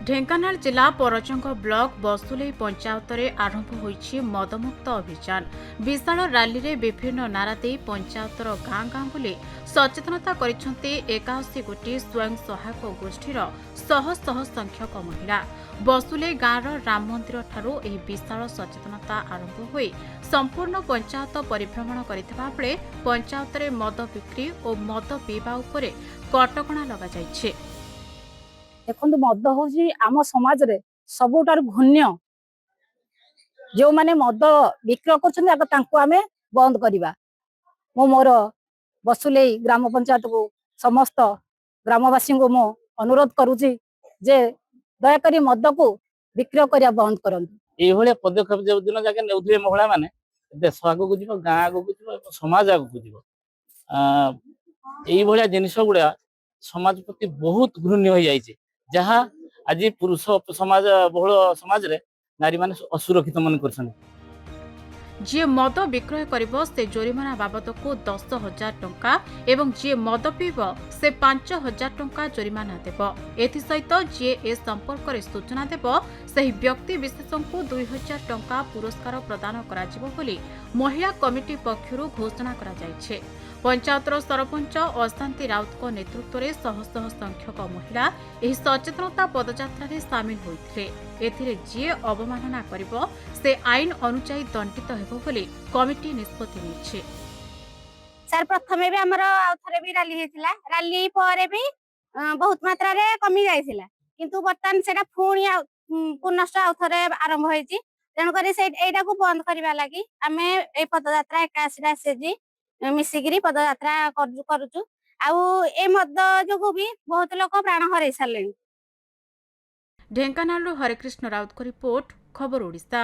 ढेंकानाल जिला परचंग ब्लॉक बसुलई पंचायत रे आरंभ होईछि मदमुक्त अभियान। विशाल रैली रे विभिन्न नारा दे पंचायतर गाँ गाँ बुली सचेतनता करिसेंती 81 गोटी स्वयं सहायक गोष्ठीर शह शह संख्यक महिला। बसुलई गाँर राम मंदिर ठारू एही विशाल सचेतनता आरंभ होई संपूर्ण पंचायत परिभ्रमण करथिबा बेले पंचायत रे मद बिक्री और मद पीवा उपरे कटकणा लगा जाइछे। देखो मद हूँ आम समाज रे सबुठार घृण्य जो माने मद विक्रय कर बंद करवा। मो मोर बसुलई ग्राम पंचायत को समस्त ग्रामवासी को मो अनुरोध करुची जे दयाकोरी मद को विक्रय करने बंद करंतु। ये पदक्षेप जो दिन जाके नेउथिबे महिला माने देश आगू जीव गाँ आगू जीव समाज आगू जीव ये जिनिस गुड़ा समाज प्रति बहुत घृण्य हो जाइए जहाँ आज पुरुष समाज बहुल समाज रे नारी माने असुरक्षित मन कर। जी मद विक्रय करिबो से जोरिमाना बाबद को 10,000 टंका एवं जी मद पीब से 5,000 टंका जोरिमाना देब। एथि सहित जी ए संपर्क रे सूचना देब सही व्यक्ति विशेष को 2,000 टंका पुरस्कार प्रदान करा जिवो बोली महिला कमिटी पक्षरु घोषणा करा जायछे। पंचायतर सरपंच अशांति राउत को नेतृत्व में शह शह संख्यक महिला एही सचेतनता पदयात्रा रे सामिल होइथिले। एथिरे जी अवमानना करिबो से आईन अनुसार दंडित हेबो बोली कमिटी निष्पत्ति नेछि। सर प्रथमे भी हमर आउथरे भी रैली हेतिला। रैली परे भी बहुत मात्रा रे कमी जायथिला किंतु वर्तमान सेटा फुणी पुनश्च आउथरे आरंभ होईची। तेणु करी से एटा को बंद करबा लागि हमें ए पदयात्रा 81 एसएजी मिसिगिरी पदयात्रा करूचु। आउ ए मद जोगु भी बहुत लोक प्राण हरै सारलेनी। ढेंकानाल हरेकृष्ण राउत को रिपोर्ट खबर ओडिशा।